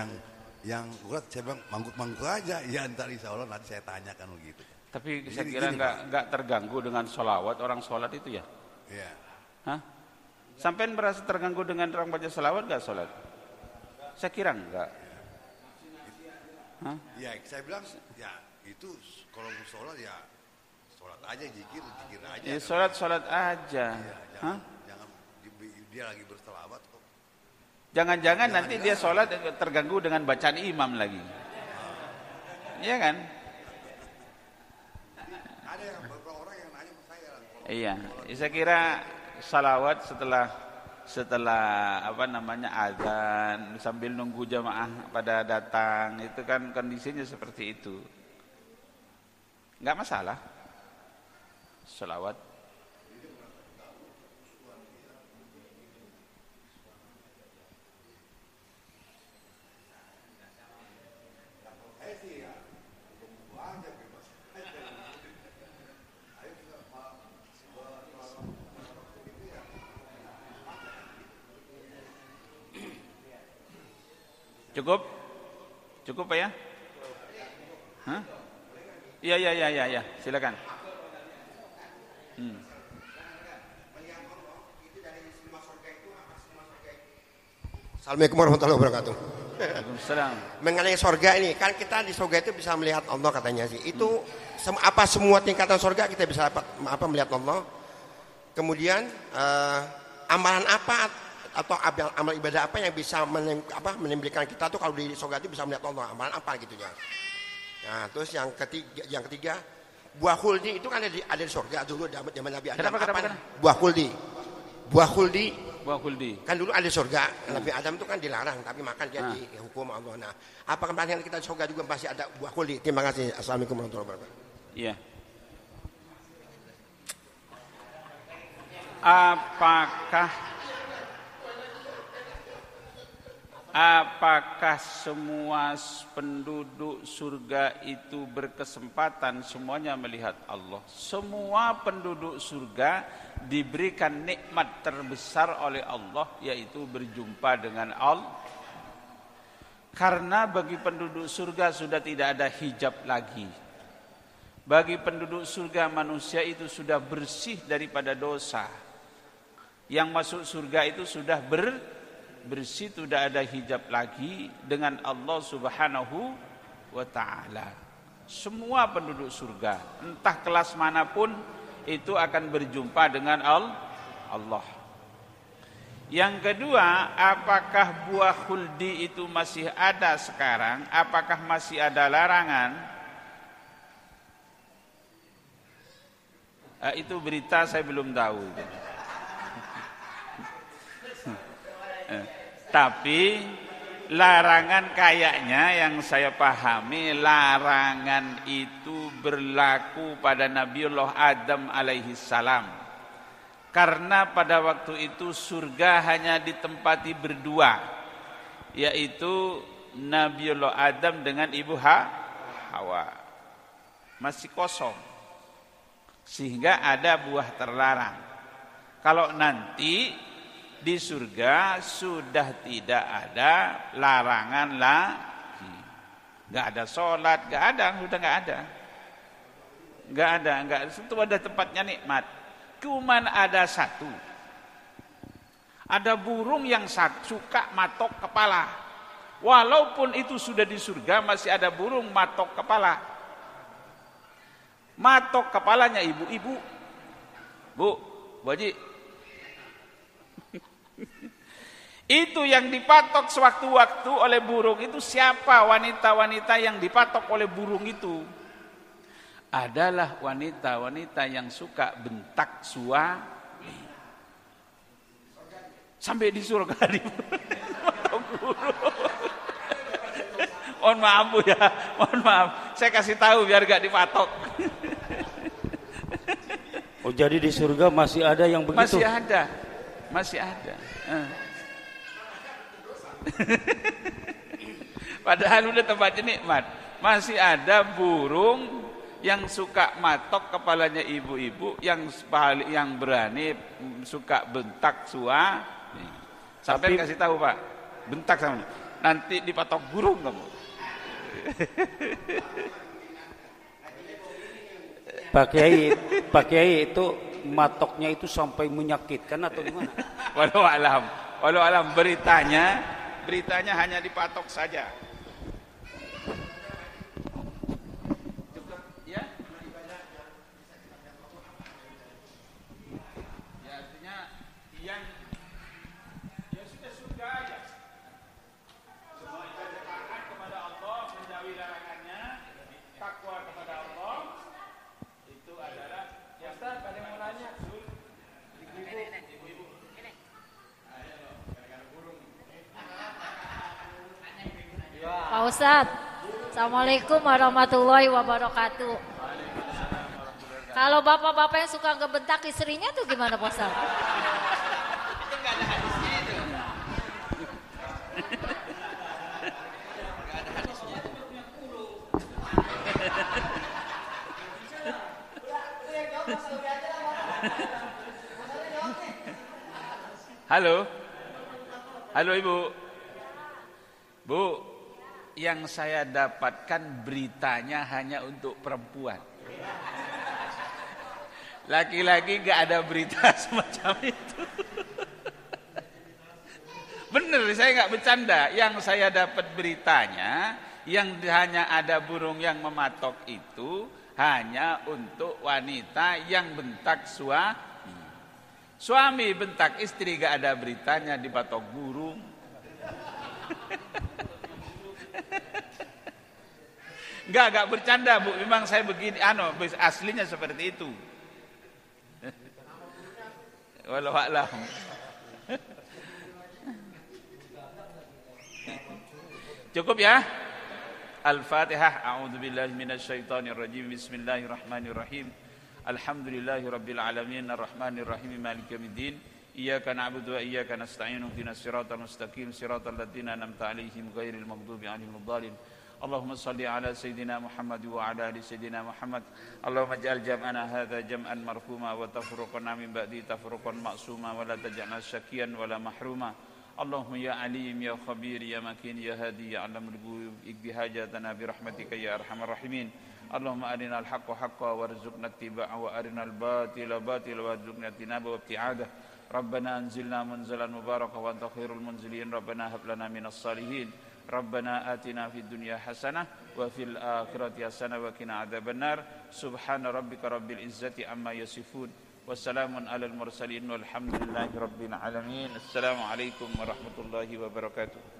yang urat, saya bilang manggut-manggut aja, ya ntar insya Allah nanti saya tanyakan begitu. Tapi saya kira nggak terganggu dengan sholawat orang sholat itu ya? Iya. Hah? Sampai merasa terganggu dengan orang baca sholawat nggak sholat? Saya kira enggak. Hah? Ya saya bilang ya itu kalau mau sholat ya sholat aja, zikir aja. Ya sholat aja. Ya, jangan dia lagi berselawat kok. Jangan-jangan nanti dia sholat terganggu dengan bacaan imam lagi. Iya kan? Ada beberapa orang yang nanya ke saya. Iya, saya kira salawat setelah azan sambil nunggu jamaah pada datang, itu kan kondisinya seperti itu. Enggak masalah. Salawat. Cukup Pak ya? Hah? Iya, silakan. Assalamualaikum warahmatullahi wabarakatuh. Waalaikumsalam. Mengenai surga ini, kan kita di surga itu bisa melihat Allah katanya sih. Itu apa semua tingkatan surga kita bisa melihat Allah. Kemudian amalan apa atau amal ibadah apa yang bisa menimbulkan kita tuh kalau di surga itu bisa melihat Allah, amalan apa gitu ya. Nah, terus yang ketiga buah khuldi itu kan ada di surga dulu zaman Nabi Adam. Kenapa? Buah khuldi kan dulu ada di surga. Nabi Adam itu kan dilarang tapi makan dia dihukum Allah. Nah, apakah kemarin kita di surga juga masih ada buah khuldi? Terima kasih. Assalamualaikum warahmatullahi wabarakatuh. Iya. Apakah semua penduduk surga itu berkesempatan semuanya melihat Allah? Semua penduduk surga diberikan nikmat terbesar oleh Allah, yaitu berjumpa dengan Allah. Karena bagi penduduk surga sudah tidak ada hijab lagi. Bagi penduduk surga manusia itu sudah bersih daripada dosa. Yang masuk surga itu sudah bersih, tidak ada hijab lagi dengan Allah Subhanahu wa ta'ala. Semua penduduk surga, entah kelas manapun, itu akan berjumpa dengan Allah. Yang kedua, apakah buah khuldi itu masih ada sekarang? Apakah masih ada larangan? Itu berita saya belum tahu. Tapi larangan kayaknya yang saya pahami, larangan itu berlaku pada Nabiullah Adam alaihi salam. Karena pada waktu itu surga hanya ditempati berdua, yaitu Nabiullah Adam dengan Ibu Hawa. Masih kosong. Sehingga ada buah terlarang. Kalau nanti di surga sudah tidak ada larangan lagi. Enggak ada sholat, enggak ada. Itu ada tempatnya nikmat. Cuman ada satu. Ada burung yang suka matok kepala. Walaupun itu sudah di surga, masih ada burung matok kepala. Matok kepalanya ibu-ibu. Bu Haji, itu yang dipatok sewaktu-waktu oleh burung itu siapa? Wanita-wanita yang dipatok oleh burung itu adalah wanita-wanita yang suka bentak suami. Sampai di surga dipatok burung. Mohon maaf Bu ya, mohon maaf. Saya kasih tahu biar gak dipatok. Oh jadi di surga masih ada yang begitu? Masih ada. Padahal udah tempatnya nikmat. Masih ada burung yang suka matok kepalanya ibu-ibu, yang berani suka bentak sua. Sampai kasih tahu Pak, bentak sama nanti dipatok burung kamu. Pak Kiai itu matoknya itu sampai menyakitkan atau gimana? Walau alam beritanya hanya dipatok saja. Cukup ya? Ya artinya yang ya sudah surga aja. Semua ibadah taat kepada Allah, menjauhi larangannya, takwa kepada Allah. Itu adalah ya Ustaz, ada yang mau nanya? Ibu-ibu. Pak Ustadz, Assalamualaikum warahmatullahi wabarakatuh. Kalau bapak-bapak yang suka ngebentak istrinya tuh gimana Pak Ustadz? Itu nggak ada hadisnya itu. Nggak ada hadisnya. Halo Ibu. Bu, yang saya dapatkan beritanya hanya untuk perempuan. Laki-laki gak ada berita semacam itu. Bener, saya gak bercanda. Yang saya dapat beritanya, yang hanya ada burung yang mematok itu hanya untuk wanita yang bentak suami. Suami bentak istri gak ada beritanya dipatok burung. Enggak bercanda Bu, memang saya begini, aslinya seperti itu. Walau a'lam. Cukup ya? Al-Fatihah. A'udzubillahi minasyaitonirrajim. Bismillahirrahmanirrahim. Alhamdulillahirabbil alamin arrahmanirrahim maliki yaumiddin. Iyyaka na'budu wa iyyaka nasta'in. Ihdinas siratal mustaqim, siratal ladzina an'amta 'alaihim ghairil maghdubi 'alaihim waladdallin. Allahumma salli ala sayyidina Muhammad wa ala ali sayyidina Muhammad. Allahumma ij'al jam'ana hadza jam'an marhuma wa tafruqana min ba'di tafruqan ma'suma wa la taj'alna syaqiyan wa la mahruma. Allahumma ya alim ya khabir ya makin ya hadi ya alamul ghuyub ikdi hajatana bi rahmatika ya arhamar rahimin. Allahumma arinal haqqa haqqan warzuqna ittiba'a wa arinal batila batila warzuqna tinaba wa ibti'adah. Rabbana anzilna munzalan mubarakan wa anta khairul munzilin. Rabbana hab lana minas salihin. Rabbana atina fid dunya hasanah wa fil akhirati hasanah wa qina adzabannar. Subhana rabbika rabbil izzati amma yasifun. Wassalamun alal mursalin walhamdulillahi rabbil alamin. Assalamualaikum warahmatullahi wabarakatuh.